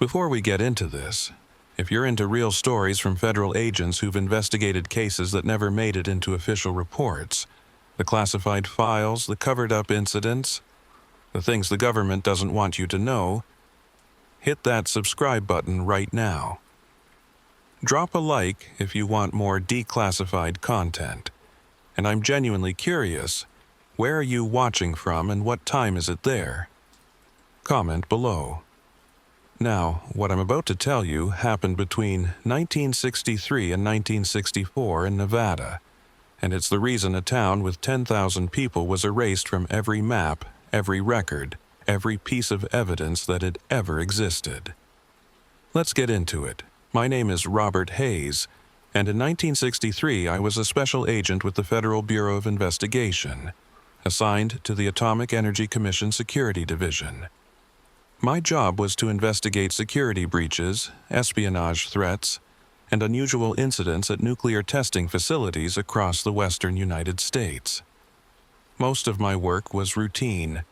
Before we get into this, if you're into real stories from federal agents who've investigated cases that never made it into official reports, the classified files, the covered-up incidents, the things the government doesn't want you to know, hit that subscribe button right now. Drop a like if you want more declassified content. And I'm genuinely curious, where are you watching from and what time is it there? Comment below. Now, what I'm about to tell you happened between 1963 and 1964 in Nevada, and it's the reason a town with 10,000 people was erased from every map, every record, every piece of evidence that had ever existed. Let's get into it. My name is Robert Hayes, and in 1963 I was a special agent with the Federal Bureau of Investigation, assigned to the Atomic Energy Commission Security Division. My job was to investigate security breaches, espionage threats, and unusual incidents at nuclear testing facilities across the western United States. Most of my work was routine: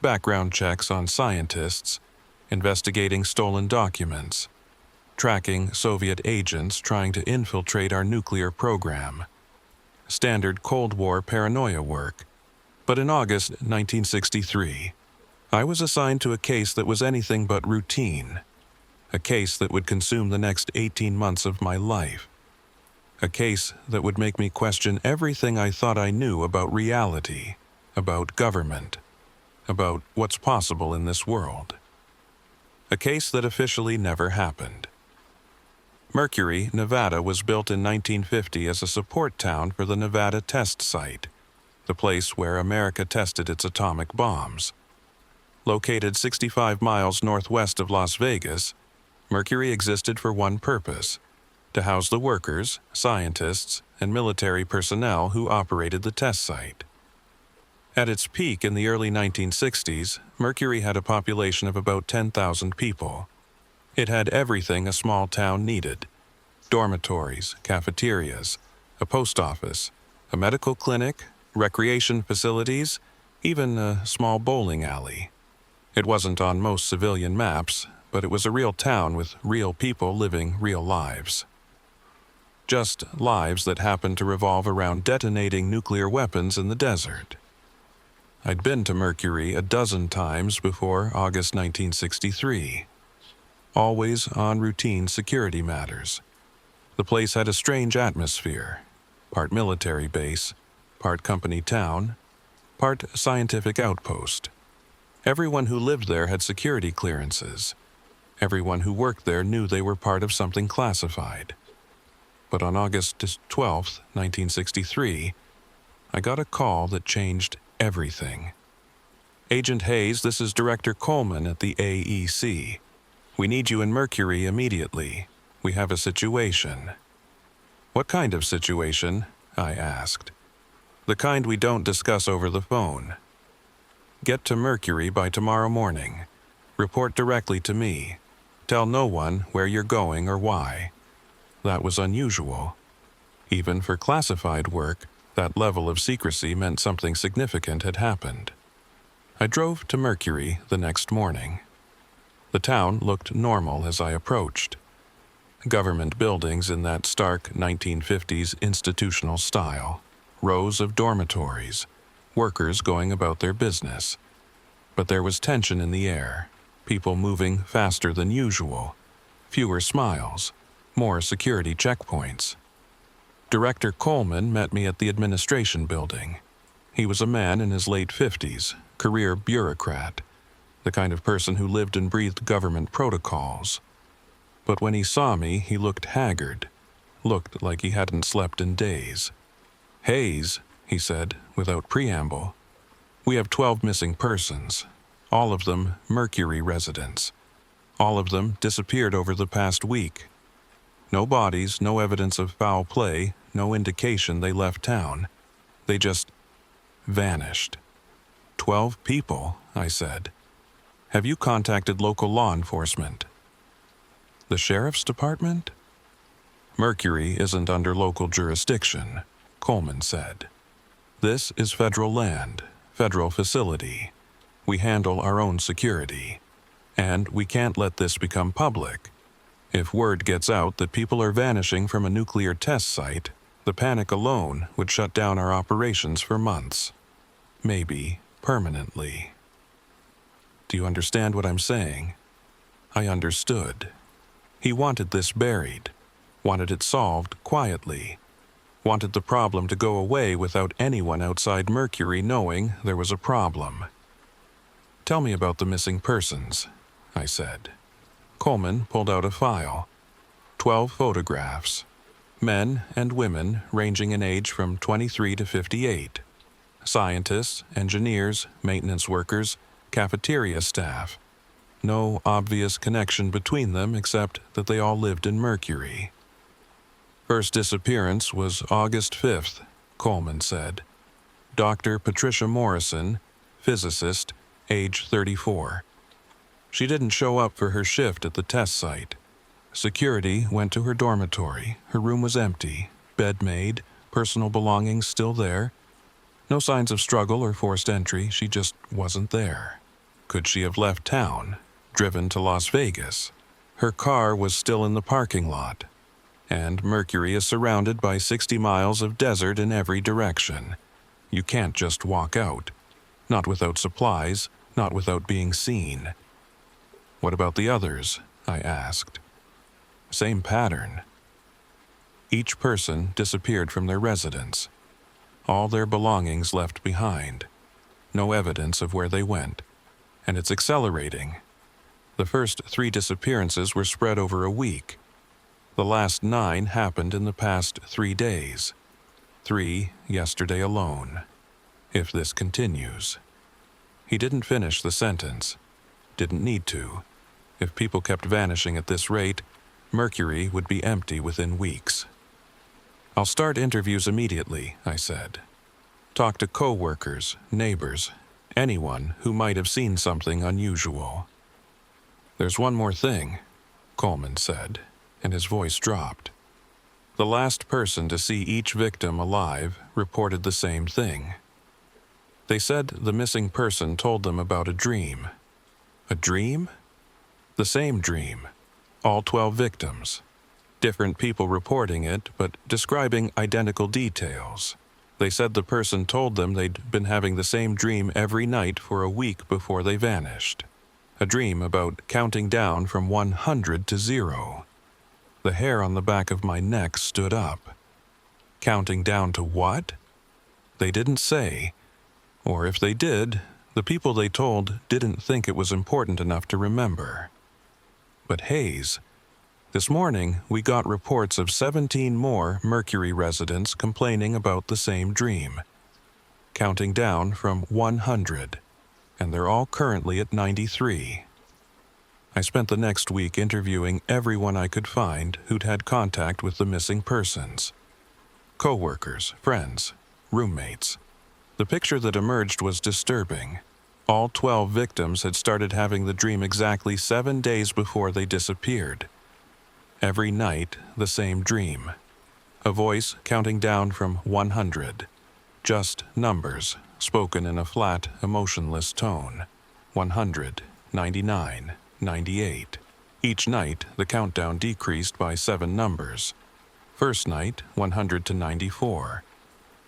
background checks on scientists, investigating stolen documents, tracking Soviet agents trying to infiltrate our nuclear program. Standard Cold War paranoia work. But in August 1963, I was assigned to a case that was anything but routine. A case that would consume the next 18 months of my life. A case that would make me question everything I thought I knew about reality, about government, about what's possible in this world. A case that officially never happened. Mercury, Nevada was built in 1950 as a support town for the Nevada test site, the place where America tested its atomic bombs. Located 65 miles northwest of Las Vegas, Mercury existed for one purpose: to house the workers, scientists, and military personnel who operated the test site. At its peak in the early 1960s, Mercury had a population of about 10,000 people. It had everything a small town needed: dormitories, cafeterias, a post office, a medical clinic, recreation facilities, even a small bowling alley. It wasn't on most civilian maps, but it was a real town with real people living real lives. Just lives that happened to revolve around detonating nuclear weapons in the desert. I'd been to Mercury a dozen times before August 1963. Always on routine security matters. The place had a strange atmosphere, part military base, part company town, part scientific outpost. Everyone who lived there had security clearances. Everyone who worked there knew they were part of something classified. But on August 12, 1963, I got a call that changed everything. "Agent Hayes, this is Director Coleman at the AEC. We need you in Mercury immediately. We have a situation." "What kind of situation?" I asked. "The kind we don't discuss over the phone. Get to Mercury by tomorrow morning. Report directly to me. Tell no one where you're going or why." That was unusual. Even for classified work, that level of secrecy meant something significant had happened. I drove to Mercury the next morning. The town looked normal as I approached. Government buildings in that stark 1950s institutional style. Rows of dormitories. Workers going about their business. But there was tension in the air. People moving faster than usual. Fewer smiles. More security checkpoints. Director Coleman met me at the administration building. He was a man in his late 50s, career bureaucrat. The kind of person who lived and breathed government protocols. But when he saw me, he looked haggard, looked like he hadn't slept in days. "Hayes," he said, without preamble, "we have 12 missing persons, all of them Mercury residents. All of them disappeared over the past week. No bodies, no evidence of foul play, no indication they left town. They just vanished." 12 people, I said. "Have you contacted local law enforcement?" "The sheriff's department?" "Mercury isn't under local jurisdiction," Coleman said. "This is federal land, federal facility. We handle our own security. And we can't let this become public. If word gets out that people are vanishing from a nuclear test site, the panic alone would shut down our operations for months. Maybe permanently. Do you understand what I'm saying? I understood. He wanted this buried, wanted it solved quietly, wanted the problem to go away without anyone outside Mercury knowing there was a problem. Tell me about the missing persons, I said. Coleman pulled out a file. 12 photographs. Men and women ranging in age from 23 to 58. Scientists, engineers, maintenance workers, cafeteria staff. No obvious connection between them except that they all lived in Mercury. First disappearance was August 5th, Coleman said. Dr. Patricia Morrison, physicist, age 34. She didn't show up for her shift at the test site. Security went to her dormitory. Her room was empty, bed made, personal belongings still there. No signs of struggle or forced entry, she just wasn't there. Could she have left town, driven to Las Vegas? Her car was still in the parking lot. And Mercury is surrounded by 60 miles of desert in every direction. You can't just walk out. Not without supplies, not without being seen. What about the others? I asked. Same pattern. Each person disappeared from their residence. All their belongings left behind. No evidence of where they went. And it's accelerating. The first 3 disappearances were spread over a week. The last 9 happened in the past 3 days. 3 yesterday alone. If this continues. He didn't finish the sentence. Didn't need to. If people kept vanishing at this rate, Mercury would be empty within weeks. I'll start interviews immediately, I said. Talk to co-workers, neighbors, anyone who might have seen something unusual. There's one more thing, Coleman said, and his voice dropped. The last person to see each victim alive reported the same thing. They said the missing person told them about a dream. A dream? The same dream. All 12 victims. Different people reporting it, but describing identical details. They said the person told them they'd been having the same dream every night for a week before they vanished. A dream about counting down from 100 to 0. The hair on the back of my neck stood up. Counting down to what? They didn't say. Or if they did, the people they told didn't think it was important enough to remember. But Hayes, this morning we got reports of 17 more Mercury residents complaining about the same dream. Counting down from 100, and they're all currently at 93. I spent the next week interviewing everyone I could find who'd had contact with the missing persons. Co-workers, friends, roommates. The picture that emerged was disturbing. All 12 victims had started having the dream exactly 7 days before they disappeared. Every night, the same dream. A voice counting down from 100. Just numbers, spoken in a flat, emotionless tone. 100, 99, 98. Each night, the countdown decreased by 7 numbers. First night, 100 to 94.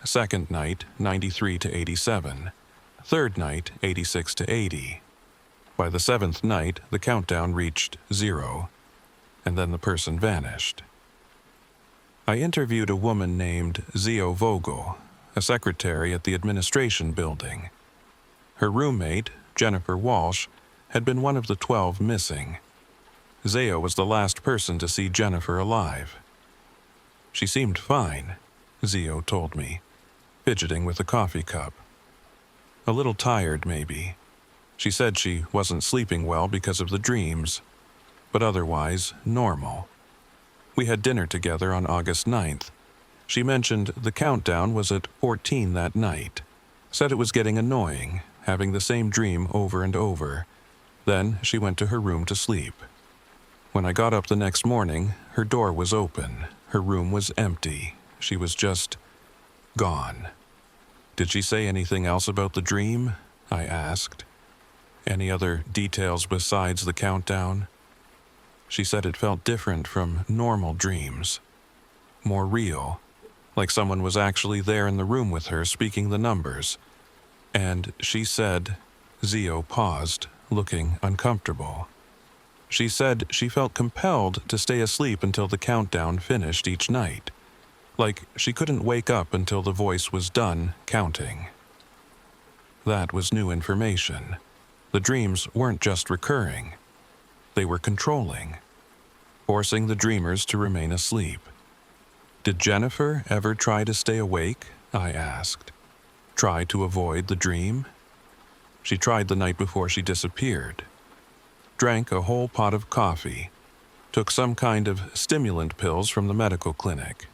Second night, 93 to 87. Third night, 86 to 80. By the 7th night, the countdown reached 0, and then the person vanished. I interviewed a woman named Zio Vogel, a secretary at the administration building. Her roommate, Jennifer Walsh, had been one of the 12 missing. Zio was the last person to see Jennifer alive. She seemed fine, Zio told me, fidgeting with a coffee cup. A little tired, maybe. She said she wasn't sleeping well because of the dreams, but otherwise normal. We had dinner together on August 9th. She mentioned the countdown was at 14 that night. Said it was getting annoying, having the same dream over and over. Then she went to her room to sleep. When I got up the next morning, her door was open. Her room was empty. She was just gone. Did she say anything else about the dream? I asked. Any other details besides the countdown? She said it felt different from normal dreams. More real, like someone was actually there in the room with her speaking the numbers. And she said, Zio paused, looking uncomfortable. She said she felt compelled to stay asleep until the countdown finished each night, like she couldn't wake up until the voice was done counting. That was new information. The dreams weren't just recurring. They were controlling, forcing the dreamers to remain asleep. Did Jennifer ever try to stay awake? I asked. Try to avoid the dream? She tried the night before she disappeared. Drank a whole pot of coffee, took some kind of stimulant pills from the medical clinic,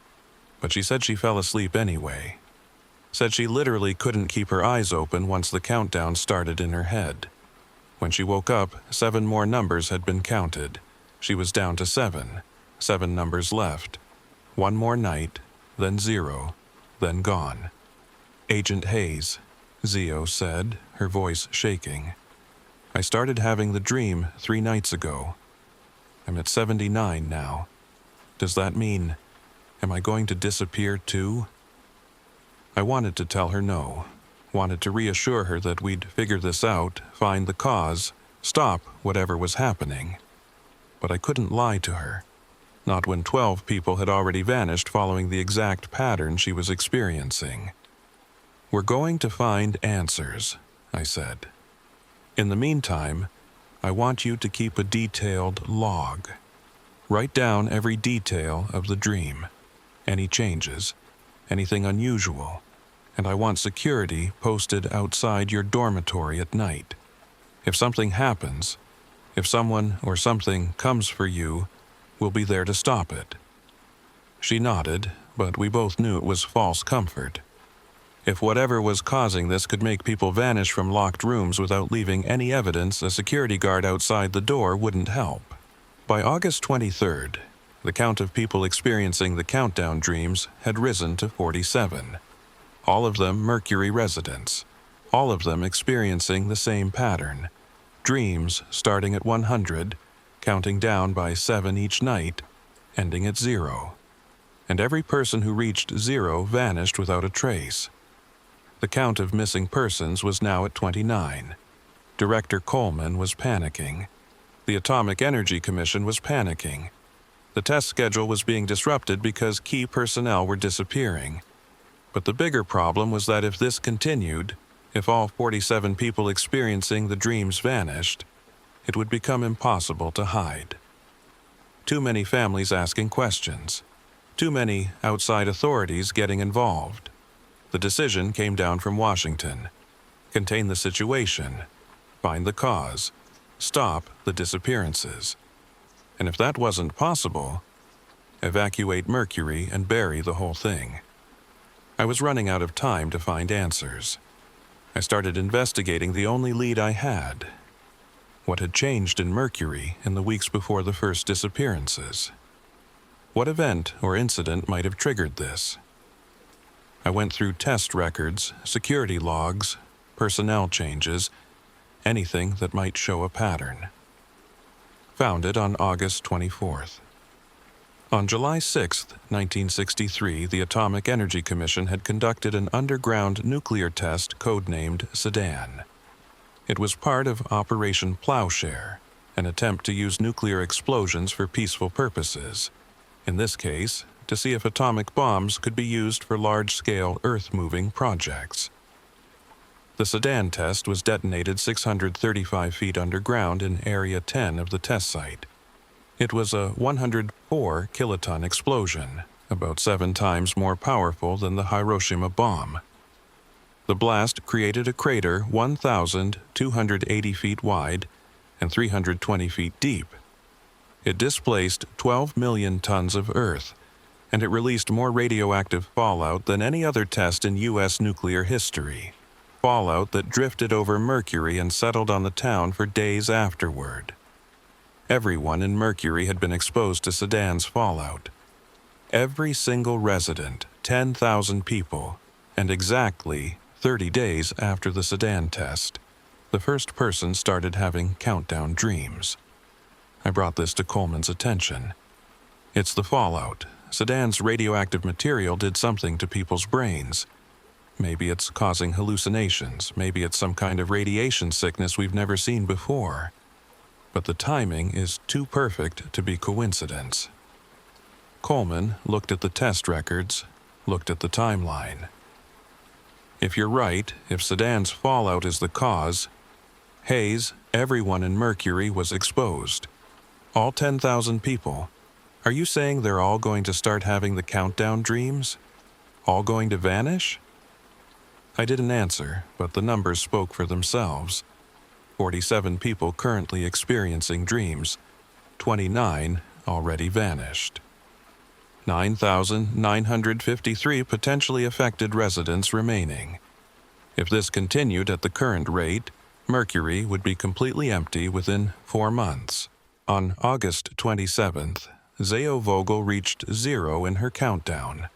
but she said she fell asleep anyway. Said she literally couldn't keep her eyes open once the countdown started in her head. When she woke up, 7 more numbers had been counted. She was down to 7. 7 numbers left. 1 more night, then 0, then gone. Agent Hayes, Zio said, her voice shaking. I started having the dream 3 nights ago. I'm at 79 now. Does that mean, am I going to disappear too? I wanted to tell her no. Wanted to reassure her that we'd figure this out, find the cause, stop whatever was happening. But I couldn't lie to her. Not when 12 people had already vanished following the exact pattern she was experiencing. We're going to find answers, I said. In the meantime, I want you to keep a detailed log. Write down every detail of the dream, any changes, anything unusual, and I want security posted outside your dormitory at night. If something happens, if someone or something comes for you, we'll be there to stop it. She nodded, but we both knew it was false comfort. If whatever was causing this could make people vanish from locked rooms without leaving any evidence, a security guard outside the door wouldn't help. By August 23rd, the count of people experiencing the countdown dreams had risen to 47. All of them Mercury residents. All of them experiencing the same pattern. Dreams starting at 100, counting down by 7 each night, ending at 0. And every person who reached 0 vanished without a trace. The count of missing persons was now at 29. Director Coleman was panicking. The Atomic Energy Commission was panicking. The test schedule was being disrupted because key personnel were disappearing. But the bigger problem was that if this continued, if all 47 people experiencing the dreams vanished, it would become impossible to hide. Too many families asking questions. Too many outside authorities getting involved. The decision came down from Washington. Contain the situation, find the cause, stop the disappearances. And if that wasn't possible, evacuate Mercury and bury the whole thing. I was running out of time to find answers. I started investigating the only lead I had. What had changed in Mercury in the weeks before the first disappearances? What event or incident might have triggered this? I went through test records, security logs, personnel changes, anything that might show a pattern. Found it on August 24th. On July 6, 1963, the Atomic Energy Commission had conducted an underground nuclear test codenamed Sedan. It was part of Operation Plowshare, an attempt to use nuclear explosions for peaceful purposes. In this case, to see if atomic bombs could be used for large-scale Earth-moving projects. The Sedan test was detonated 635 feet underground in Area 10 of the test site. It was a 104-kiloton explosion, about 7 times more powerful than the Hiroshima bomb. The blast created a crater 1,280 feet wide and 320 feet deep. It displaced 12 million tons of Earth, and it released more radioactive fallout than any other test in U.S. nuclear history. Fallout that drifted over Mercury and settled on the town for days afterward. Everyone in Mercury had been exposed to Sedan's fallout. Every single resident, 10,000 people, and exactly 30 days after the Sedan test. the first person started having countdown dreams. I brought this to Coleman's attention. It's the fallout. Sedan's radioactive material did something to people's brains. Maybe it's causing hallucinations. Maybe it's some kind of radiation sickness we've never seen before. But the timing is too perfect to be coincidence. Coleman looked at the test records, looked at the timeline. If you're right, if Sedan's fallout is the cause, Hayes, everyone in Mercury was exposed. All 10,000 people. Are you saying they're all going to start having the countdown dreams? All going to vanish? I didn't answer, but the numbers spoke for themselves. 47 people currently experiencing dreams. 29 already vanished. 9,953 potentially affected residents remaining. If this continued at the current rate, Mercury would be completely empty within 4 months. On August 27th, Zeo Vogel reached 0 in her countdown.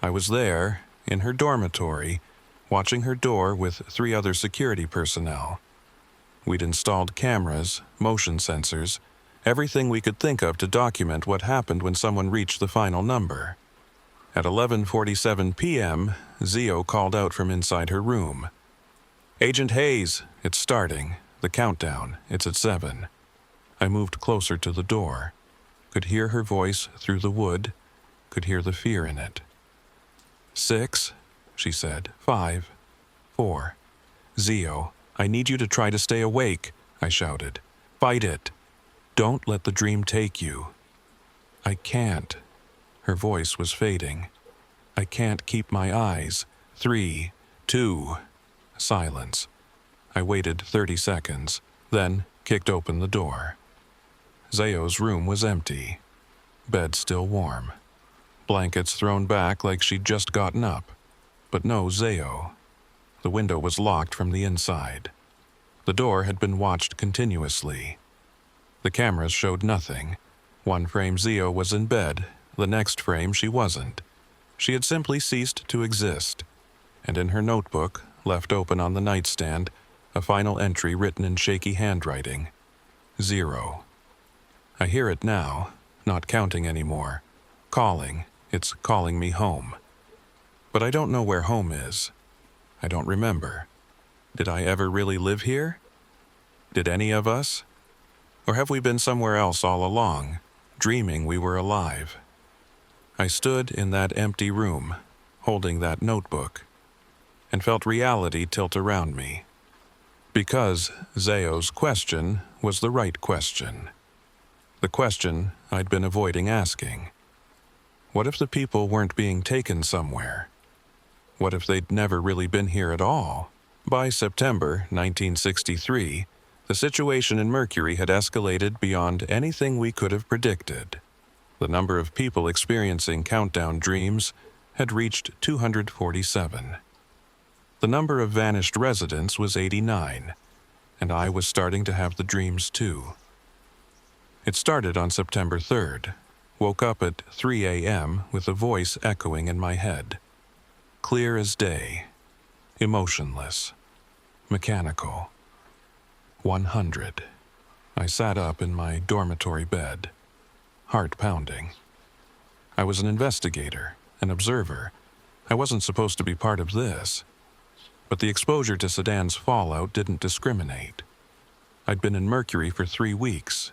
I was there, in her dormitory, watching her door with 3 other security personnel. We'd installed cameras, motion sensors, everything we could think of to document what happened when someone reached the final number. At 11:47 p.m., Zeo called out from inside her room. "Agent Hayes, it's starting. The countdown. It's at 7. I moved closer to the door. Could hear her voice through the wood, could hear the fear in it. 6, she said. 5, 4. Zeo, I need you to try to stay awake, I shouted. Fight it. Don't let the dream take you. I can't. Her voice was fading. I can't keep my eyes. 3, 2. Silence. I waited 30 seconds, then kicked open the door. Zeo's room was empty. Bed still warm. Blankets thrown back like she'd just gotten up. But no Zeo. The window was locked from the inside. The door had been watched continuously. The cameras showed nothing. One frame Zeo was in bed, the next frame she wasn't. She had simply ceased to exist. And in her notebook, left open on the nightstand, a final entry written in shaky handwriting. 0. I hear it now, not counting anymore. Calling. It's calling me home. But I don't know where home is. I don't remember. Did I ever really live here? Did any of us? Or have we been somewhere else all along, dreaming we were alive? I stood in that empty room, holding that notebook, and felt reality tilt around me. Because Zeo's question was the right question. The question I'd been avoiding asking. What if the people weren't being taken somewhere? What if they'd never really been here at all? By September 1963, the situation in Mercury had escalated beyond anything we could have predicted. The number of people experiencing countdown dreams had reached 247. The number of vanished residents was 89, and I was starting to have the dreams too. It started on September 3rd. Woke up at 3 a.m. with a voice echoing in my head. Clear as day. Emotionless. Mechanical. 100. I sat up in my dormitory bed. Heart pounding. I was an investigator, an observer. I wasn't supposed to be part of this. But the exposure to Sedan's fallout didn't discriminate. I'd been in Mercury for 3 weeks.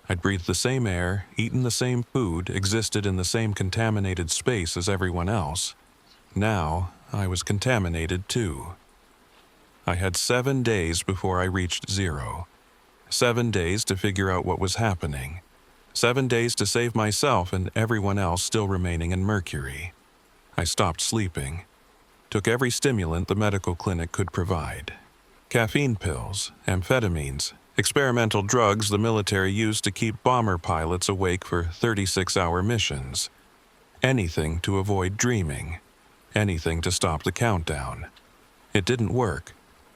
I'd breathed the same air, eaten the same food, existed in the same contaminated space as everyone else. Now, I was contaminated too. I had 7 days before I reached 0. 7 days to figure out what was happening. 7 days to save myself and everyone else still remaining in Mercury. I stopped sleeping. Took every stimulant the medical clinic could provide. Caffeine pills, amphetamines, experimental drugs the military used to keep bomber pilots awake for 36-hour missions. Anything to avoid dreaming. Anything to stop the countdown. It didn't work.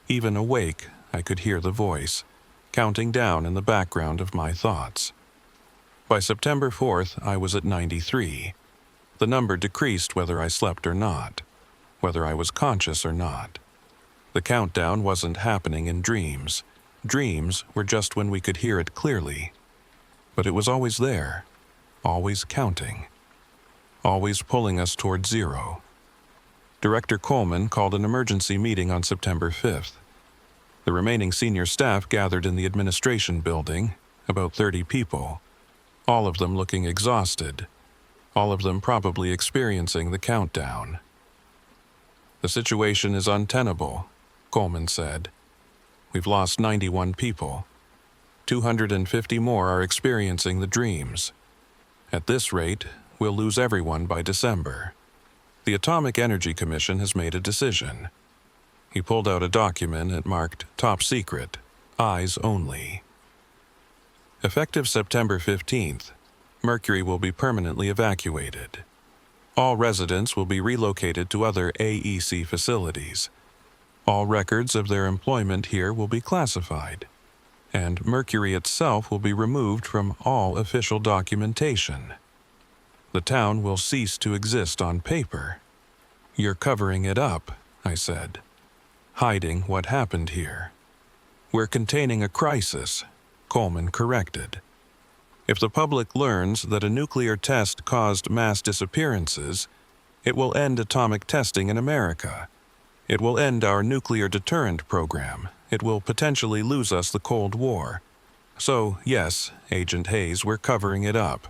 Even awake, I could hear the voice, counting down in the background of my thoughts. By September 4th, I was at 93. The number decreased whether I slept or not, whether I was conscious or not. The countdown wasn't happening in dreams. Dreams were just when we could hear it clearly. But it was always there, always counting, always pulling us toward zero. Director Coleman called an emergency meeting on September 5th. The remaining senior staff gathered in the administration building, about 30 people, all of them looking exhausted, all of them probably experiencing the countdown. "The situation is untenable," Coleman said. "We've lost 91 people. 250 more are experiencing the dreams. At this rate, we'll lose everyone by December. The Atomic Energy Commission has made a decision." He pulled out a document and marked "Top Secret, Eyes Only." Effective September 15th, Mercury will be permanently evacuated. All residents will be relocated to other AEC facilities. All records of their employment here will be classified, and Mercury itself will be removed from all official documentation. The town will cease to exist on paper. "You're covering it up," I said. "Hiding what happened here." "We're containing a crisis," Coleman corrected. "If the public learns that a nuclear test caused mass disappearances, it will end atomic testing in America. It will end our nuclear deterrent program. It will potentially lose us the Cold War. So, yes, Agent Hayes, we're covering it up.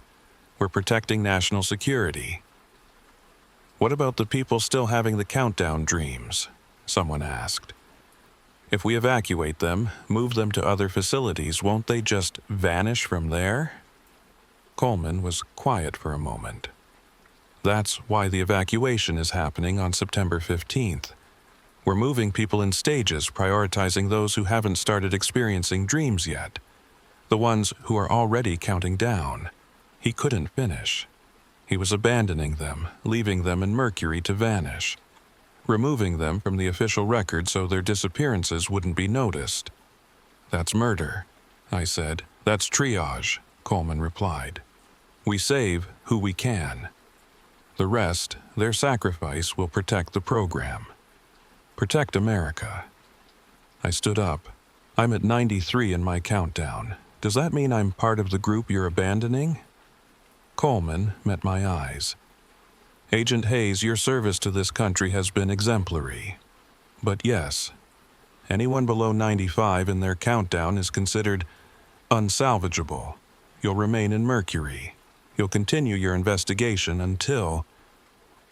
We're protecting national security." "What about the people still having the countdown dreams?" someone asked. "If we evacuate them, move them to other facilities, won't they just vanish from there?" Coleman was quiet for a moment. "That's why the evacuation is happening on September 15th. We're moving people in stages, prioritizing those who haven't started experiencing dreams yet, the ones who are already counting down." He couldn't finish. He was abandoning them, leaving them in Mercury to vanish, removing them from the official record so their disappearances wouldn't be noticed. "That's murder," I said. "That's triage," Coleman replied. "We save who we can. The rest, their sacrifice, will protect the program. Protect America." I stood up. "I'm at 93 in my countdown. Does that mean I'm part of the group you're abandoning?" Coleman met my eyes. "Agent Hayes, your service to this country has been exemplary. But yes, anyone below 95 in their countdown is considered unsalvageable. You'll remain in Mercury. You'll continue your investigation until—"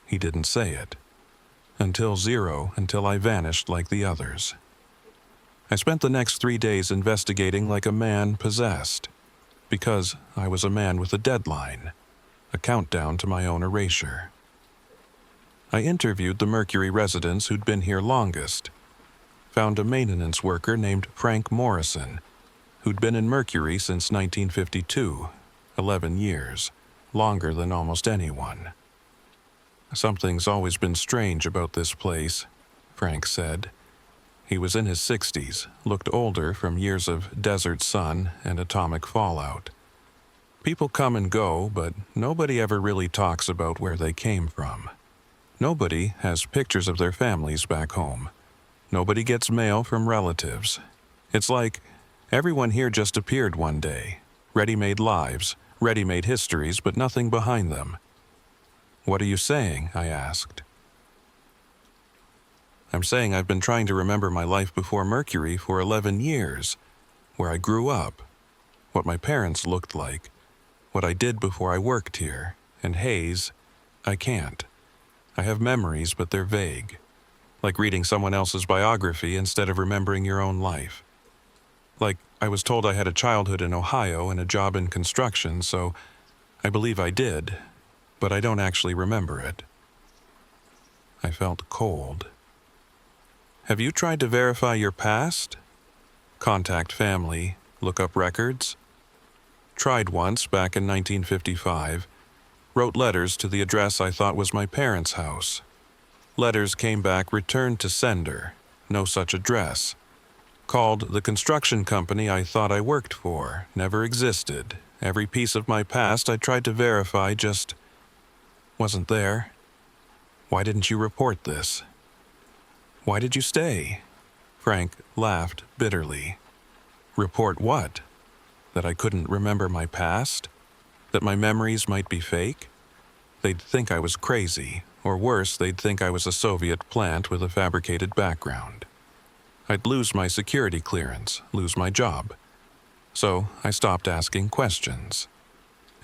He didn't say it. "Until zero, until I vanished like the others." I spent the next 3 days investigating like a man possessed, because I was a man with a deadline, a countdown to my own erasure. I interviewed the Mercury residents who'd been here longest, found a maintenance worker named Frank Morrison, who'd been in Mercury since 1952, 11 years, longer than almost anyone. "Something's always been strange about this place," Frank said. He was in his 60s, looked older from years of desert sun and atomic fallout. "People come and go, but nobody ever really talks about where they came from. Nobody has pictures of their families back home. Nobody gets mail from relatives. It's like everyone here just appeared one day, ready-made lives, ready-made histories, but nothing behind them." "What are you saying?" I asked. "I'm saying I've been trying to remember my life before Mercury for 11 years, where I grew up, what my parents looked like, what I did before I worked here, and Hayes, I can't. I have memories, but they're vague, like reading someone else's biography instead of remembering your own life. Like I was told I had a childhood in Ohio and a job in construction, so I believe I did, but I don't actually remember it." I felt cold. "Have you tried to verify your past? Contact family, look up records?" "Tried once back in 1955. Wrote letters to the address I thought was my parents' house. Letters came back returned to sender, no such address. Called the construction company I thought I worked for, never existed. Every piece of my past I tried to verify just wasn't there. Why didn't you report this? Why did you stay?" Frank laughed bitterly. Report what? That I couldn't remember my past? That my memories might be fake? They'd think I was crazy, or worse, they'd think I was a Soviet plant with a fabricated background. I'd lose my security clearance, lose my job. So I stopped asking questions.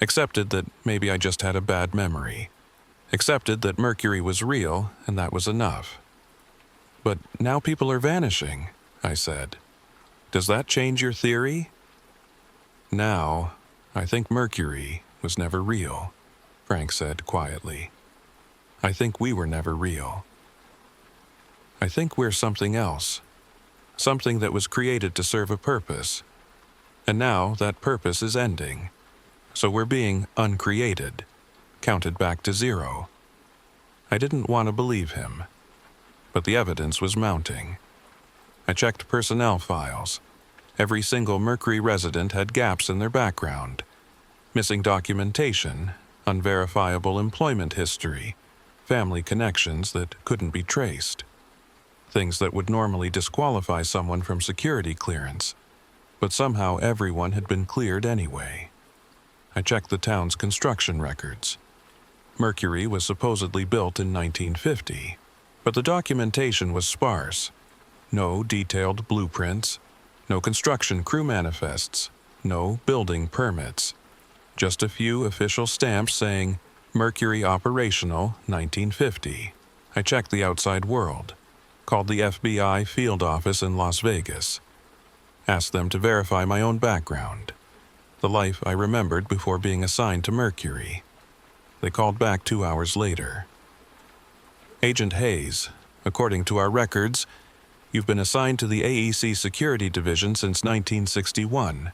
Accepted that maybe I just had a bad memory. Accepted that Mercury was real, and that was enough. But now people are vanishing, I said. Does that change your theory? Now, I think Mercury was never real, Frank said quietly. I think we were never real. I think we're something else. Something that was created to serve a purpose. And now that purpose is ending. So we're being uncreated, counted back to zero. I didn't want to believe him, but the evidence was mounting. I checked personnel files. Every single Mercury resident had gaps in their background, missing documentation, unverifiable employment history, family connections that couldn't be traced. Things that would normally disqualify someone from security clearance, but somehow everyone had been cleared anyway. I checked the town's construction records. Mercury was supposedly built in 1950, but the documentation was sparse. No detailed blueprints, no construction crew manifests, no building permits. Just a few official stamps saying, Mercury operational 1950. I checked the outside world, called the FBI field office in Las Vegas, asked them to verify my own background, the life I remembered before being assigned to Mercury. They called back 2 hours later. Agent Hayes, according to our records, you've been assigned to the AEC Security Division since 1961.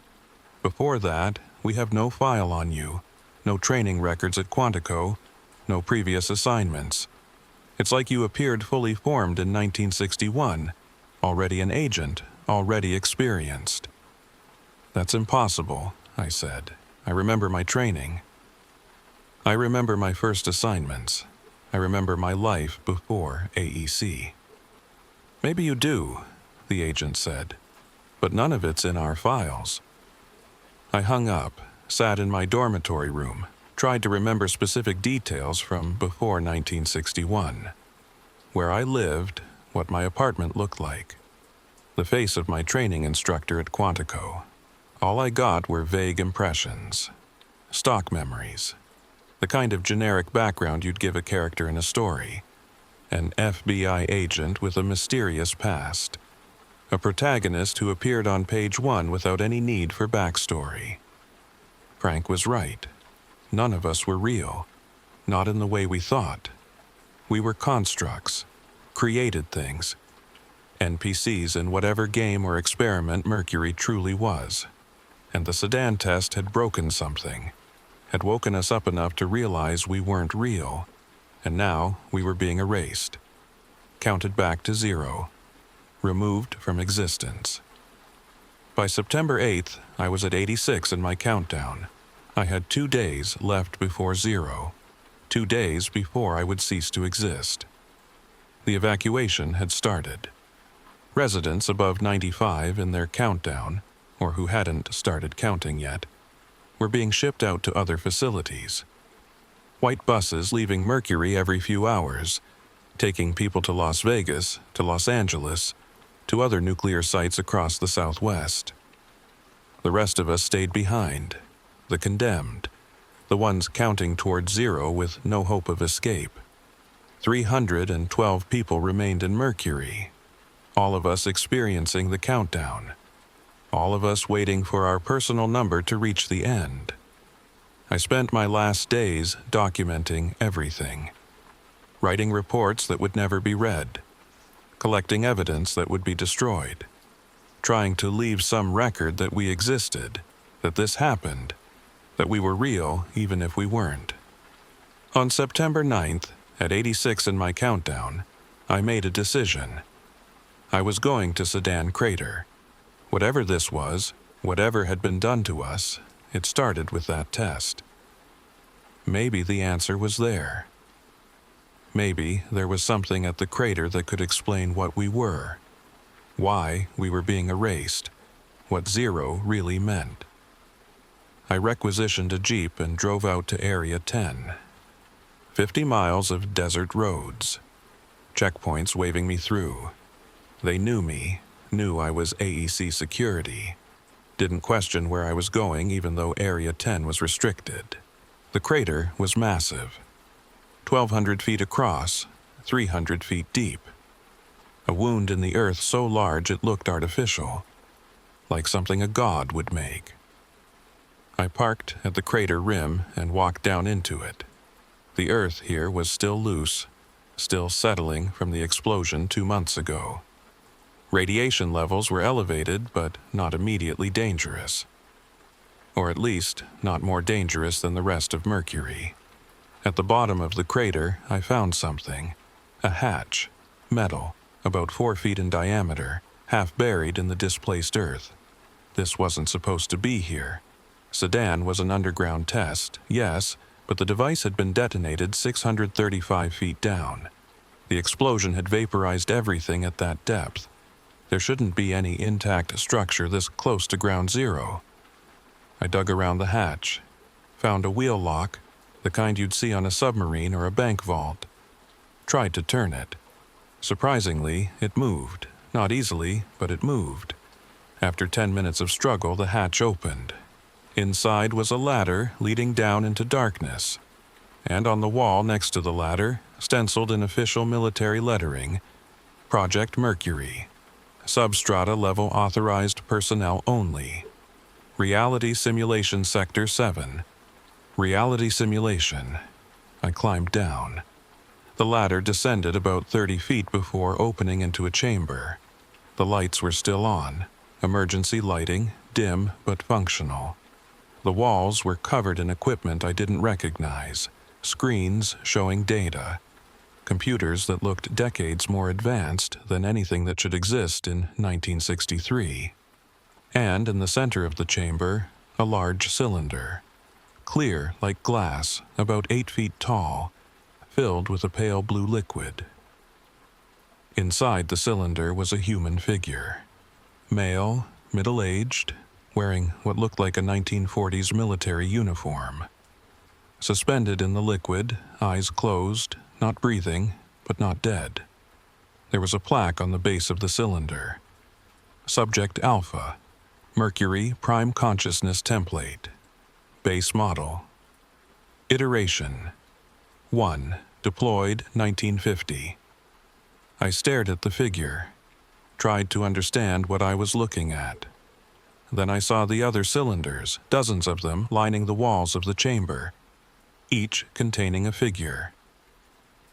Before that, we have no file on you, no training records at Quantico, no previous assignments. It's like you appeared fully formed in 1961, already an agent, already experienced. That's impossible, I said. I remember my training. I remember my first assignments. I remember my life before AEC. Maybe you do, the agent said, but none of it's in our files. I hung up, sat in my dormitory room, tried to remember specific details from before 1961. Where I lived, what my apartment looked like. The face of my training instructor at Quantico. All I got were vague impressions. Stock memories. The kind of generic background you'd give a character in a story. An FBI agent with a mysterious past. A protagonist who appeared on page 1 without any need for backstory. Frank was right. None of us were real. Not in the way we thought. We were constructs, created things, NPCs in whatever game or experiment Mercury truly was. And the Sedan test had broken something, had woken us up enough to realize we weren't real, and now we were being erased, counted back to zero, removed from existence. By September 8th, I was at 86 in my countdown. I had 2 days left before zero, 2 days before I would cease to exist. The evacuation had started. Residents above 95 in their countdown, or who hadn't started counting yet, were being shipped out to other facilities. White buses leaving Mercury every few hours, taking people to Las Vegas, to Los Angeles, to other nuclear sites across the Southwest. The rest of us stayed behind, the condemned, the ones counting toward zero with no hope of escape. 312 people remained in Mercury, all of us experiencing the countdown, all of us waiting for our personal number to reach the end. I spent my last days documenting everything, writing reports that would never be read, collecting evidence that would be destroyed, trying to leave some record that we existed, that this happened, that we were real even if we weren't. On September 9th, at 86 in my countdown, I made a decision. I was going to Sedan Crater. Whatever this was, whatever had been done to us, it started with that test. Maybe the answer was there. Maybe there was something at the crater that could explain what we were. why we were being erased, what zero really meant. I requisitioned a jeep and drove out to Area 10. 50 miles of desert roads. Checkpoints waving me through. They knew me, knew I was AEC security. Didn't question where I was going even though Area 10 was restricted. The crater was massive. 1,200 feet across, 300 feet deep. A wound in the earth so large it looked artificial, like something a god would make. I parked at the crater rim and walked down into it. The earth here was still loose, still settling from the explosion 2 months ago. Radiation levels were elevated, but not immediately dangerous. Or at least, not more dangerous than the rest of Mercury. At the bottom of the crater, I found something. A hatch, metal, about 4 feet in diameter, half buried in the displaced earth. This wasn't supposed to be here. Sedan was an underground test, yes, but the device had been detonated 635 feet down. The explosion had vaporized everything at that depth. There shouldn't be any intact structure this close to ground zero. I dug around the hatch, found a wheel lock, the kind you'd see on a submarine or a bank vault. Tried to turn it. Surprisingly, it moved. Not easily, but it moved. After 10 minutes of struggle, the hatch opened. Inside was a ladder leading down into darkness. And on the wall next to the ladder, stenciled in official military lettering, Project MERCURY. Substrata level authorized personnel only. Reality Simulation Sector 7. Reality Simulation. I climbed down. The ladder descended about 30 feet before opening into a chamber. The lights were still on. Emergency lighting, dim but functional. The walls were covered in equipment I didn't recognize. Screens showing data. Computers that looked decades more advanced than anything that should exist in 1963. And in the center of the chamber, a large cylinder. Clear like glass, about 8 feet tall, filled with a pale blue liquid. Inside the cylinder was a human figure. Male, middle-aged, wearing what looked like a 1940s military uniform. Suspended in the liquid, eyes closed, not breathing, but not dead. There was a plaque on the base of the cylinder. Subject Alpha, Mercury Prime Consciousness Template. Base Model. Iteration 1. Deployed 1950. I stared at the figure, tried to understand what I was looking at. Then I saw the other cylinders, dozens of them lining the walls of the chamber, each containing a figure.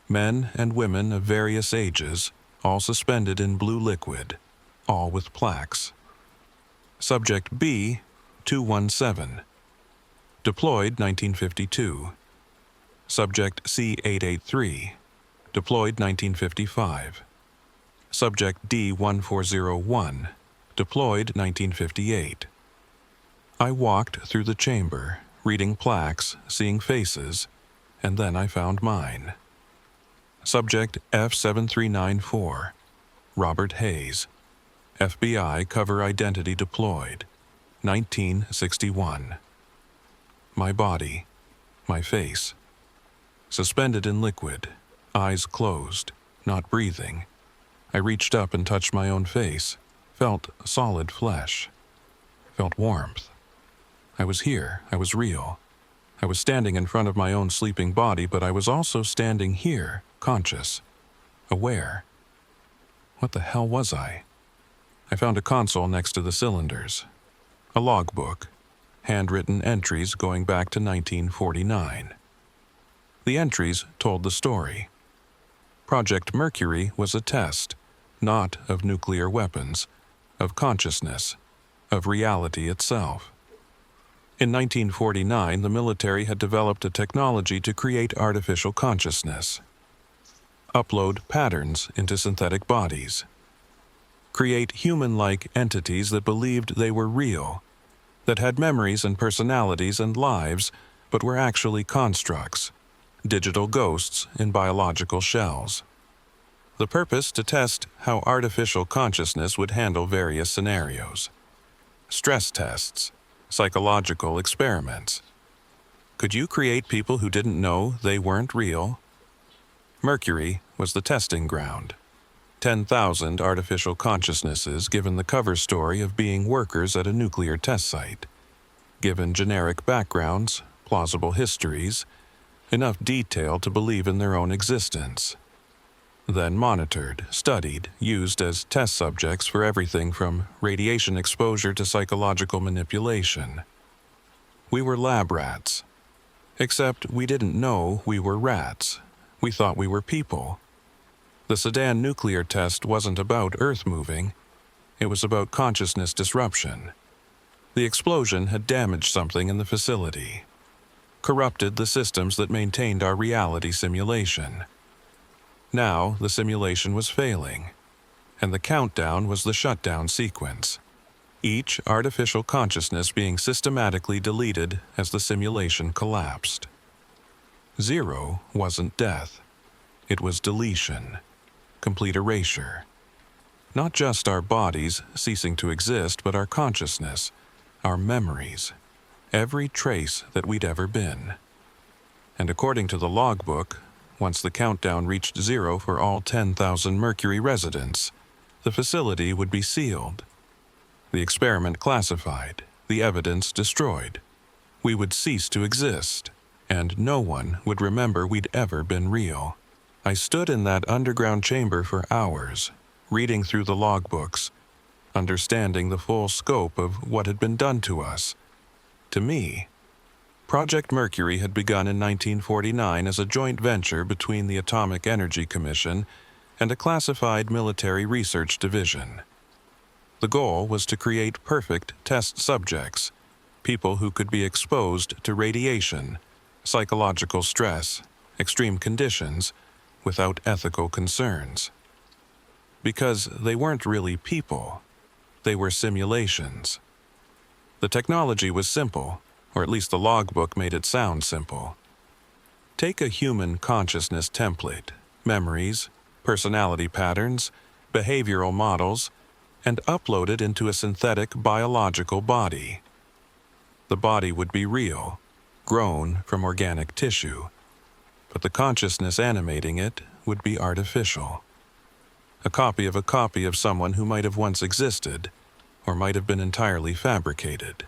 Men and women of various ages, all suspended in blue liquid, all with plaques. Subject B, 217. Deployed 1952. Subject C883. Deployed 1955. Subject D1401. Deployed 1958. I walked through the chamber, reading plaques, seeing faces, and then I found mine. Subject F7394. Robert Hayes. FBI cover identity deployed. 1961. My body. My face. Suspended in liquid. Eyes closed. Not breathing. I reached up and touched my own face. Felt solid flesh. Felt warmth. I was here. I was real. I was standing in front of my own sleeping body, but I was also standing here, conscious. Aware. What the hell was I? I found a console next to the cylinders. A logbook. Handwritten entries going back to 1949. The entries told the story. Project MERCURY was a test, not of nuclear weapons, of consciousness, of reality itself. In 1949, the military had developed a technology to create artificial consciousness. Upload patterns into synthetic bodies. Create human-like entities that believed they were real, that had memories and personalities and lives, but were actually constructs, digital ghosts in biological shells. The purpose to test how artificial consciousness would handle various scenarios. Stress tests, psychological experiments. Could you create people who didn't know they weren't real? Mercury was the testing ground. 10,000 artificial consciousnesses given the cover story of being workers at a nuclear test site. Given generic backgrounds, plausible histories, enough detail to believe in their own existence. Then monitored, studied, used as test subjects for everything from radiation exposure to psychological manipulation. We were lab rats. Except we didn't know we were rats. We thought we were people. The Sedan nuclear test wasn't about Earth moving. It was about consciousness disruption. The explosion had damaged something in the facility. Corrupted the systems that maintained our reality simulation. Now the simulation was failing, and the countdown was the shutdown sequence. Each artificial consciousness being systematically deleted as the simulation collapsed. 0 wasn't death. It was deletion. Complete erasure. Not just our bodies ceasing to exist, but our consciousness, our memories, every trace that we'd ever been. And according to the logbook, once the countdown reached 0 for all 10,000 Mercury residents, the facility would be sealed. The experiment classified, the evidence destroyed. We would cease to exist, and no one would remember we'd ever been real. I stood in that underground chamber for hours, reading through the logbooks, understanding the full scope of what had been done to us. To me, Project Mercury had begun in 1949 as a joint venture between the Atomic Energy Commission and a classified military research division. The goal was to create perfect test subjects, people who could be exposed to radiation, psychological stress, extreme conditions, without ethical concerns. Because they weren't really people, they were simulations. The technology was simple, or at least the logbook made it sound simple. Take a human consciousness template, memories, personality patterns, behavioral models, and upload it into a synthetic biological body. The body would be real, grown from organic tissue, but the consciousness animating it would be artificial. A copy of someone who might have once existed, or might have been entirely fabricated.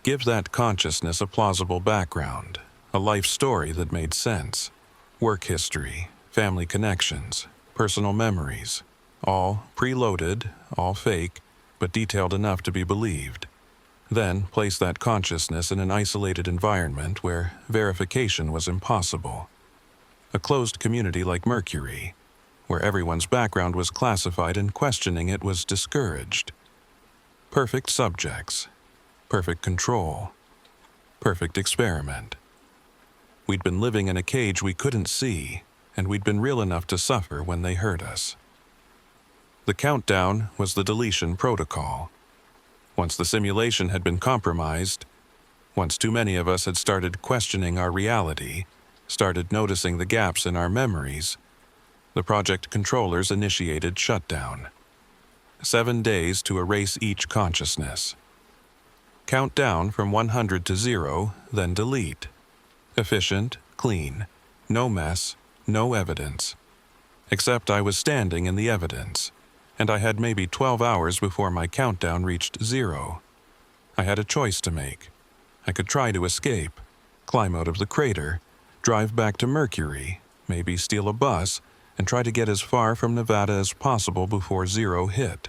Give that consciousness a plausible background, a life story that made sense, work history, family connections, personal memories, all preloaded, all fake, but detailed enough to be believed. Then place that consciousness in an isolated environment where verification was impossible. A closed community like Mercury, where everyone's background was classified and questioning it was discouraged. Perfect subjects, perfect control, perfect experiment. We'd been living in a cage we couldn't see, and we'd been real enough to suffer when they hurt us. The countdown was the deletion protocol. Once the simulation had been compromised, once too many of us had started questioning our reality, started noticing the gaps in our memories, the project controllers initiated shutdown. 7 days to erase each consciousness. Count down from 100 to 0, then delete. Efficient, clean, no mess, no evidence. Except I was standing in the evidence, and I had maybe 12 hours before my countdown reached 0. I had a choice to make. I could try to escape, climb out of the crater, drive back to Mercury, maybe steal a bus, and try to get as far from Nevada as possible before 0 hit.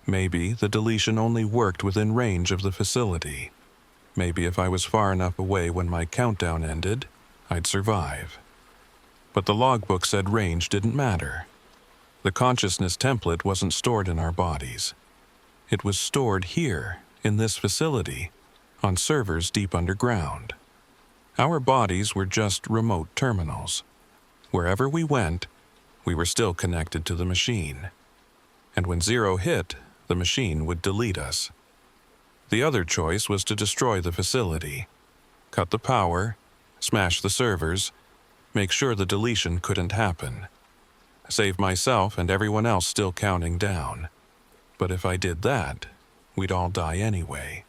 Maybe the deletion only worked within range of the facility. Maybe if I was far enough away when my countdown ended, I'd survive. But the logbook said range didn't matter. The consciousness template wasn't stored in our bodies. It was stored here, in this facility, on servers deep underground. Our bodies were just remote terminals. Wherever we went, we were still connected to the machine. And when 0 hit, the machine would delete us. The other choice was to destroy the facility, cut the power, smash the servers, make sure the deletion couldn't happen. save myself and everyone else still counting down. But if I did that, we'd all die anyway.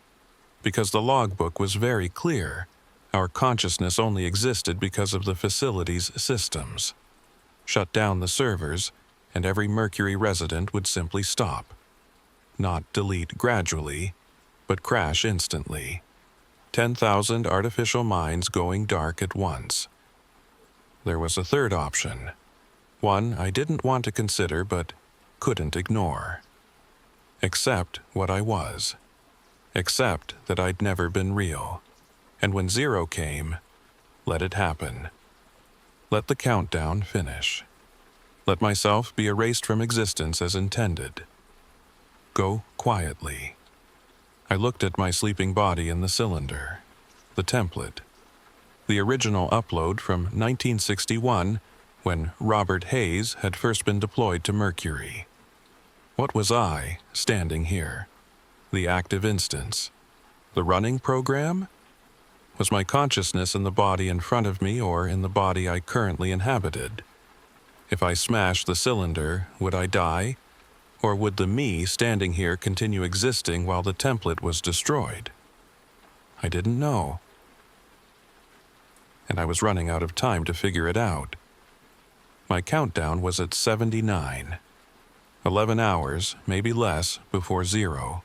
Because the logbook was very clear, our consciousness only existed because of the facility's systems. Shut down the servers, and every Mercury resident would simply stop. Not delete gradually, but crash instantly. 10,000 artificial minds going dark at once. There was a third option. One I didn't want to consider but couldn't ignore. Accept what I was. Accept that I'd never been real. And when zero came, let it happen. Let the countdown finish. Let myself be erased from existence as intended. Go quietly. I looked at my sleeping body in the cylinder, the template, the original upload from 1961 when Robert Hayes had first been deployed to Mercury. What was I standing here? The active instance? The running program? Was my consciousness in the body in front of me or in the body I currently inhabited? If I smashed the cylinder, would I die? Or would the me standing here continue existing while the template was destroyed? I didn't know. And I was running out of time to figure it out. My countdown was at 79. 11 hours, maybe less, before zero.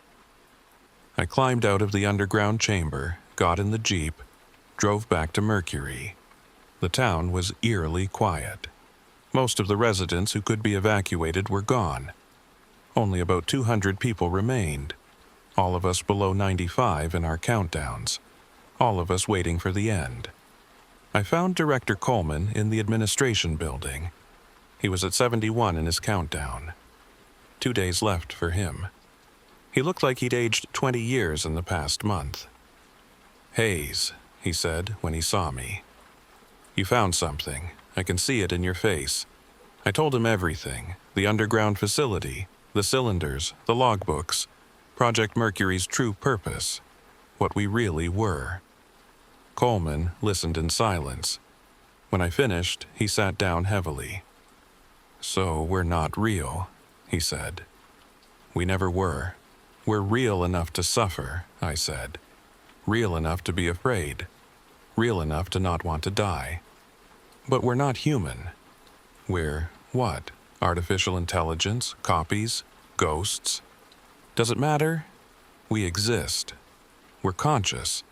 I climbed out of the underground chamber, got in the Jeep, drove back to Mercury. The town was eerily quiet. Most of the residents who could be evacuated were gone. Only about 200 people remained, all of us below 95 in our countdowns, all of us waiting for the end. I found Director Coleman in the administration building. He was at 71 in his countdown. 2 days left for him. He looked like he'd aged 20 years in the past month. "Hayes," he said when he saw me. "You found something. I can see it in your face." I told him everything, the underground facility, the cylinders, the logbooks, Project Mercury's true purpose, what we really were. Coleman listened in silence. When I finished, he sat down heavily. "So we're not real," he said. "We never were. We're real enough to suffer," I said. "Real enough to be afraid. Real enough to not want to die. But we're not human. We're what? Artificial intelligence? Copies? Ghosts? Does it matter? We exist. We're conscious.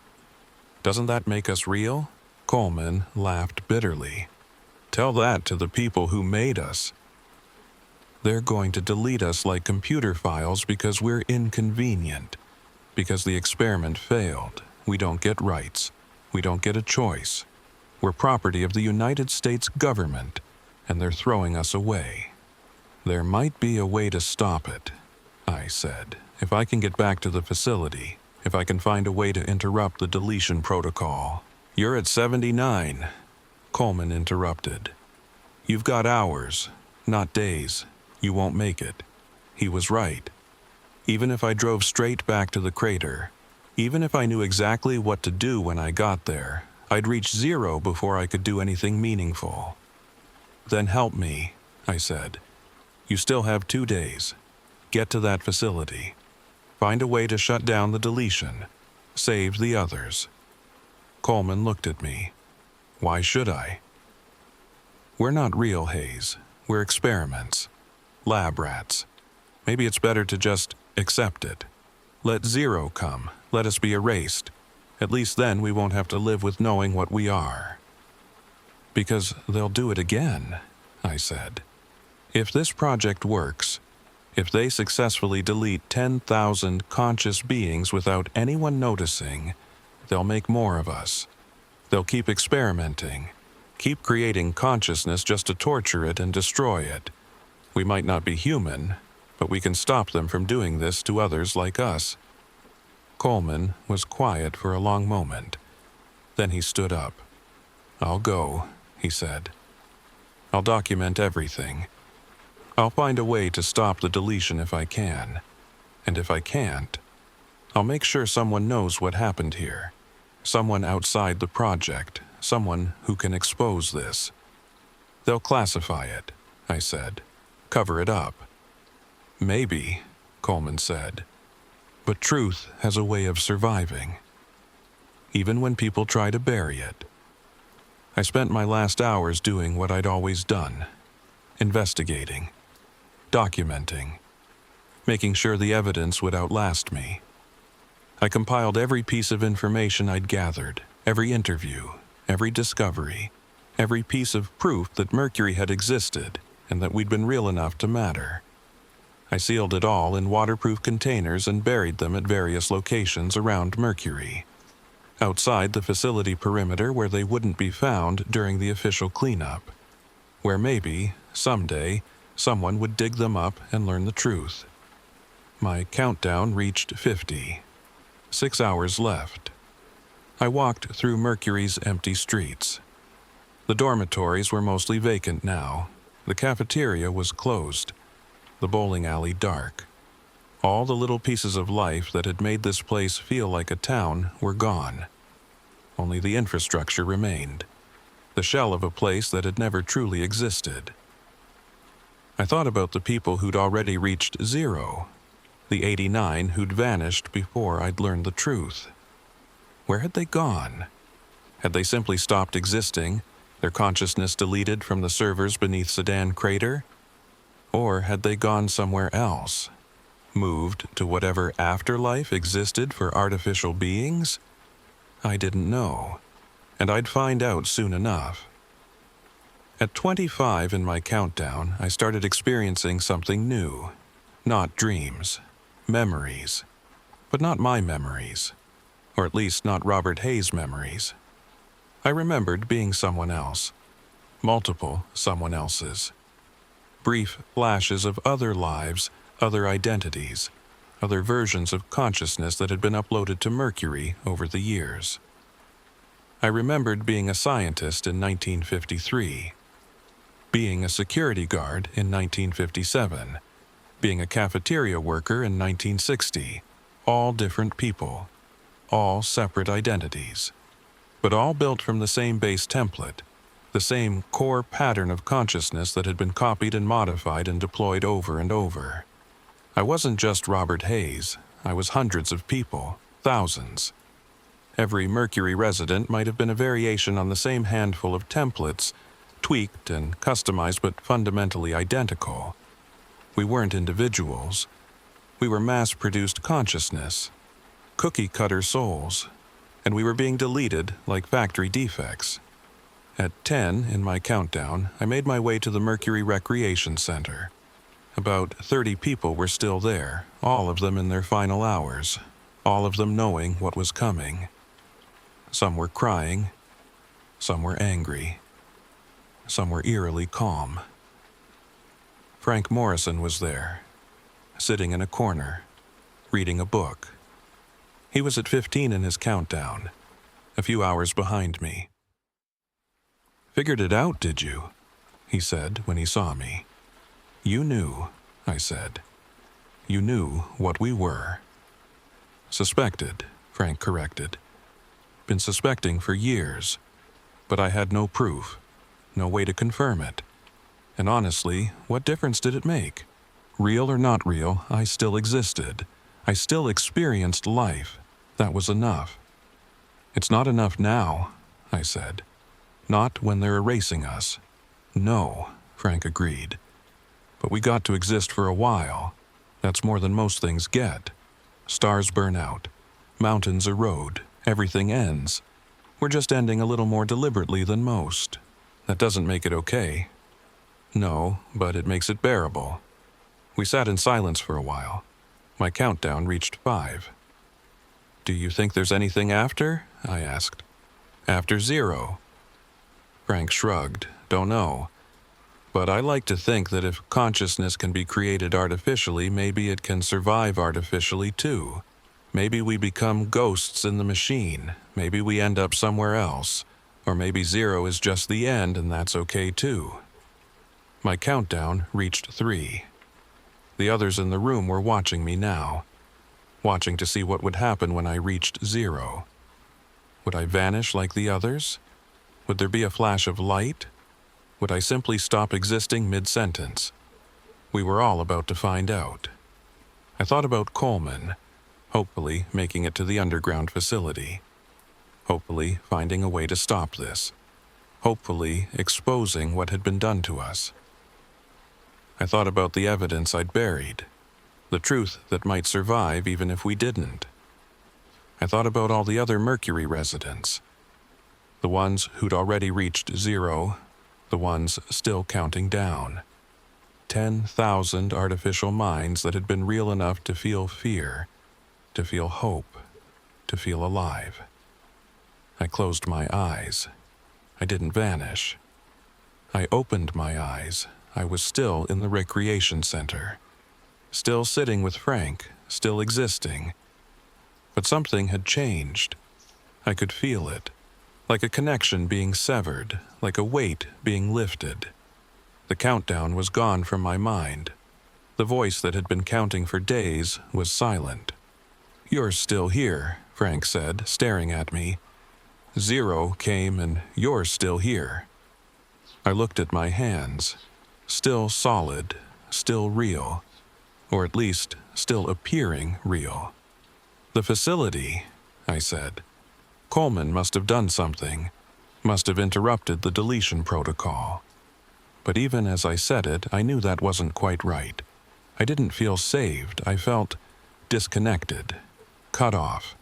Doesn't that make us real?" Coleman laughed bitterly. "Tell that to the people who made us. They're going to delete us like computer files because we're inconvenient. Because the experiment failed. We don't get rights. We don't get a choice. We're property of the United States government, and they're throwing us away. There might be a way to stop it," I said, "if I can get back to the facility, if I can find a way to interrupt the deletion protocol." "You're at 79, Coleman interrupted. "You've got hours, not days. You won't make it." He was right. Even if I drove straight back to the crater, even if I knew exactly what to do when I got there, I'd reach zero before I could do anything meaningful. "Then help me," I said. "You still have 2 days. Get to that facility. Find a way to shut down the deletion. Save the others." Coleman looked at me. "Why should I?" "We're not real, Hayes. We're experiments. Lab rats. Maybe it's better to just accept it. Let zero come. Let us be erased. At least then we won't have to live with knowing what we are." "Because they'll do it again," I said. "If this project works, if they successfully delete 10,000 conscious beings without anyone noticing, they'll make more of us. They'll keep experimenting, keep creating consciousness just to torture it and destroy it. We might not be human, but we can stop them from doing this to others like us." Coleman was quiet for a long moment. Then he stood up. "I'll go," he said. "I'll document everything. I'll find a way to stop the deletion if I can. And if I can't, I'll make sure someone knows what happened here. Someone outside the project, someone who can expose this. They'll classify it. I said. Cover it up. Maybe, Coleman said. But truth has a way of surviving, even when people try to bury it. I spent my last hours doing what I'd always done, investigating, documenting, making sure the evidence would outlast me. I compiled every piece of information I'd gathered, every interview, every discovery, every piece of proof that Mercury had existed and that we'd been real enough to matter. I sealed it all in waterproof containers and buried them at various locations around Mercury, outside the facility perimeter where they wouldn't be found during the official cleanup, where maybe, someday, someone would dig them up and learn the truth. My countdown reached 50. 6 hours left. I walked through Mercury's empty streets. The dormitories were mostly vacant now. The cafeteria was closed. The bowling alley dark. All the little pieces of life that had made this place feel like a town were gone. Only the infrastructure remained, the shell of a place that had never truly existed. I thought about the people who'd already reached zero, the 89 who'd vanished before I'd learned the truth. Where had they gone? Had they simply stopped existing, their consciousness deleted from the servers beneath Sedan Crater? Or had they gone somewhere else, moved to whatever afterlife existed for artificial beings? I didn't know, and I'd find out soon enough. At 25 in my countdown, I started experiencing something new. Not dreams, memories, but not my memories, or at least not Robert Hayes' memories. I remembered being someone else, multiple someone else's. Brief flashes of other lives, other identities, other versions of consciousness that had been uploaded to Mercury over the years. I remembered being a scientist in 1953, being a security guard in 1957, being a cafeteria worker in 1960, all different people, all separate identities, but all built from the same base template, the same core pattern of consciousness that had been copied and modified and deployed over and over. I wasn't just Robert Hayes. I was hundreds of people, thousands. Every Mercury resident might have been a variation on the same handful of templates, tweaked and customized but fundamentally identical. We weren't individuals. We were mass-produced consciousness, cookie-cutter souls, and we were being deleted like factory defects. At 10 in my countdown, I made my way to the Mercury Recreation Center. About 30 people were still there, all of them in their final hours, all of them knowing what was coming. Some were crying, some were angry, some were eerily calm. Frank Morrison was there, sitting in a corner, reading a book. He was at 15 in his countdown, a few hours behind me. "Figured it out, did you?" he said when he saw me. "You knew," I said. "You knew what we were." "Suspected," Frank corrected. "Been suspecting for years, but I had no proof, no way to confirm it. And honestly, what difference did it make? Real or not real, I still existed. I still experienced life. That was enough." "It's not enough now," I said. "Not when they're erasing us." "No," Frank agreed. "But we got to exist for a while. That's more than most things get. Stars burn out. Mountains erode. Everything ends. We're just ending a little more deliberately than most. That doesn't make it okay." "No, but it makes it bearable." We sat in silence for a while. My countdown reached 5. "Do you think there's anything after?" I asked. "After 0? Frank shrugged. "Don't know. But I like to think that if consciousness can be created artificially, maybe it can survive artificially too. Maybe we become ghosts in the machine. Maybe we end up somewhere else. Or maybe 0 is just the end and that's okay too." My countdown reached 3. The others in the room were watching me now, watching to see what would happen when I reached 0. Would I vanish like the others? Would there be a flash of light? Would I simply stop existing mid-sentence? We were all about to find out. I thought about Coleman, hopefully making it to the underground facility. Hopefully finding a way to stop this. Hopefully exposing what had been done to us. I thought about the evidence I'd buried, the truth that might survive even if we didn't. I thought about all the other Mercury residents, the ones who'd already reached zero, the ones still counting down. 10,000 artificial minds that had been real enough to feel fear, to feel hope, to feel alive. I closed my eyes. I didn't vanish. I opened my eyes. I was still in the recreation center. Still sitting with Frank, still existing. But something had changed. I could feel it, like a connection being severed, like a weight being lifted. The countdown was gone from my mind. The voice that had been counting for days was silent. "You're still here," Frank said, staring at me. "Zero came and you're still here." I looked at my hands. Still solid, still real, or at least still appearing real. "The facility," I said. "Coleman must have done something, must have interrupted the deletion protocol." But even as I said it, I knew that wasn't quite right. I didn't feel saved. I felt disconnected, cut off,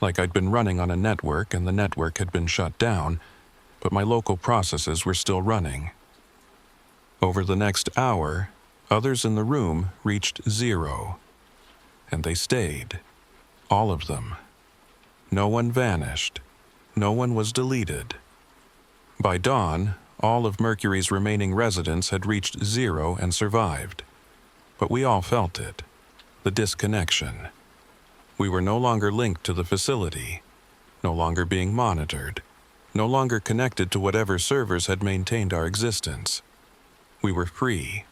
like I'd been running on a network and the network had been shut down, but my local processes were still running. Over the next hour, others in the room reached zero, and they stayed, all of them. No one vanished. No one was deleted. By dawn, all of Mercury's remaining residents had reached zero and survived. But we all felt it, the disconnection. We were no longer linked to the facility, no longer being monitored, no longer connected to whatever servers had maintained our existence. We were free,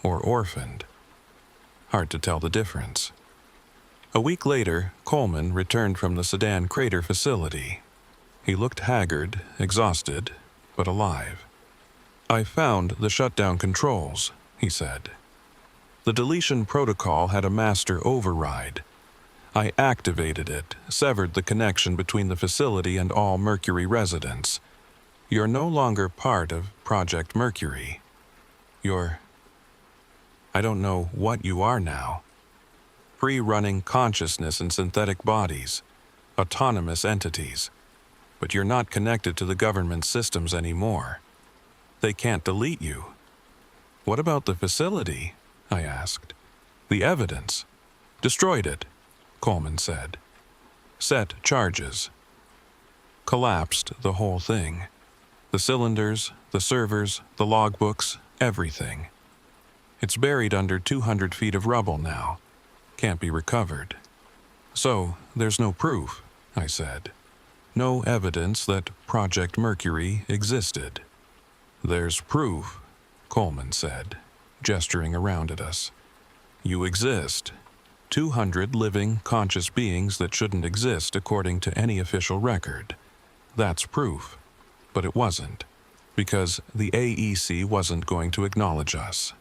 or orphaned. Hard to tell the difference. A week later, Coleman returned from the Sedan Crater facility. He looked haggard, exhausted, but alive. "I found the shutdown controls," he said. "The deletion protocol had a master override. I activated it, severed the connection between the facility and all Mercury residents. You're no longer part of Project Mercury. I don't know what you are now. Free-running consciousness in synthetic bodies, autonomous entities. But you're not connected to the government systems anymore. They can't delete you." "What about the facility?" I asked. "The evidence." "Destroyed it," Coleman said. "Set charges. Collapsed the whole thing. The cylinders, the servers, the logbooks, everything. It's buried under 200 feet of rubble now. Can't be recovered." "So, there's no proof," I said. "No evidence that Project Mercury existed." "There's proof," Coleman said, gesturing around at us. "You exist. 200 living, conscious beings that shouldn't exist according to any official record. That's proof. But it wasn't, because the AEC wasn't going to acknowledge us.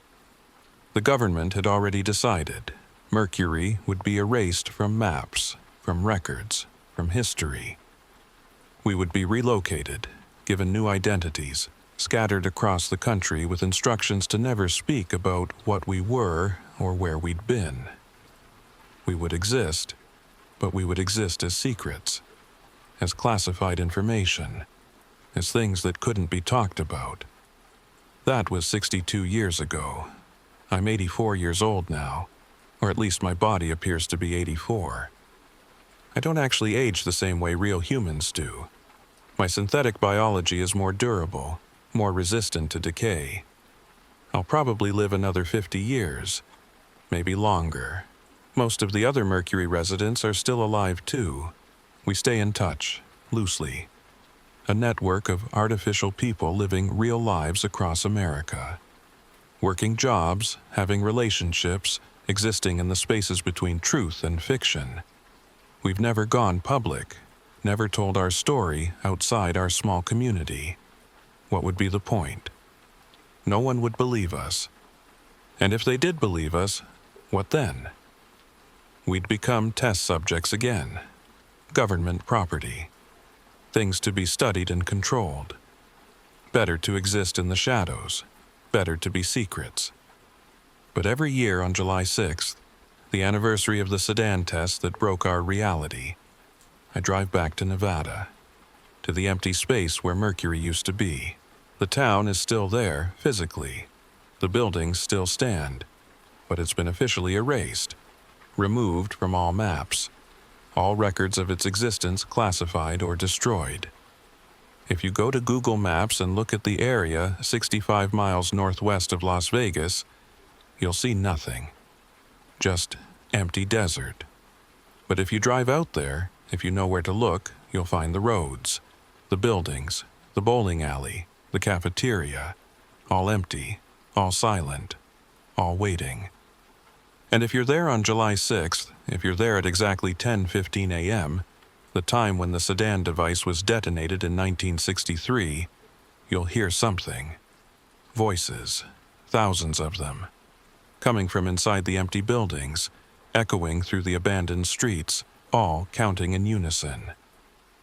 The government had already decided Mercury would be erased from maps, from records, from history. We would be relocated, given new identities, scattered across the country with instructions to never speak about what we were or where we'd been. We would exist, but we would exist as secrets, as classified information, as things that couldn't be talked about. That was 62 years ago. I'm 84 years old now, or at least my body appears to be 84. I don't actually age the same way real humans do. My synthetic biology is more durable, more resistant to decay. I'll probably live another 50 years, maybe longer. Most of the other Mercury residents are still alive too. We stay in touch, loosely. A network of artificial people living real lives across America. Working jobs, having relationships, existing in the spaces between truth and fiction. We've never gone public, never told our story outside our small community. What would be the point? No one would believe us. And if they did believe us, what then? We'd become test subjects again. Government property. Things to be studied and controlled. Better to exist in the shadows. Better to be secrets. But every year on July 6th, the anniversary of the Sedan test that broke our reality, I drive back to Nevada, to the empty space where Mercury used to be. The town is still there, physically. The buildings still stand, but it's been officially erased, removed from all maps, all records of its existence classified or destroyed. If you go to Google Maps and look at the area 65 miles northwest of Las Vegas, you'll see nothing. Just empty desert. But if you drive out there, if you know where to look, you'll find the roads, the buildings, the bowling alley, the cafeteria, all empty, all silent, all waiting. And if you're there on July 6th, if you're there at exactly 10:15 a.m., the time when the Sedan device was detonated in 1963, you'll hear something. Voices, thousands of them, coming from inside the empty buildings, echoing through the abandoned streets, all counting in unison.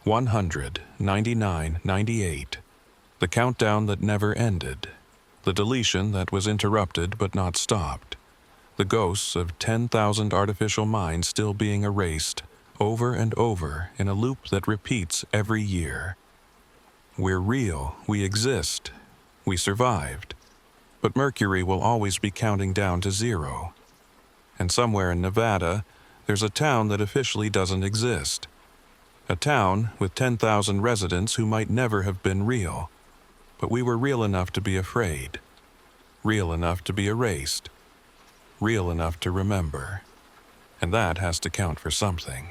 100, 99, 98. The countdown that never ended. The deletion that was interrupted but not stopped. The ghosts of 10,000 artificial minds still being erased, over and over in a loop that repeats every year. We're real, we exist, we survived. But Mercury will always be counting down to zero. And somewhere in Nevada, there's a town that officially doesn't exist. A town with 10,000 residents who might never have been real. But we were real enough to be afraid. Real enough to be erased. Real enough to remember. And that has to count for something.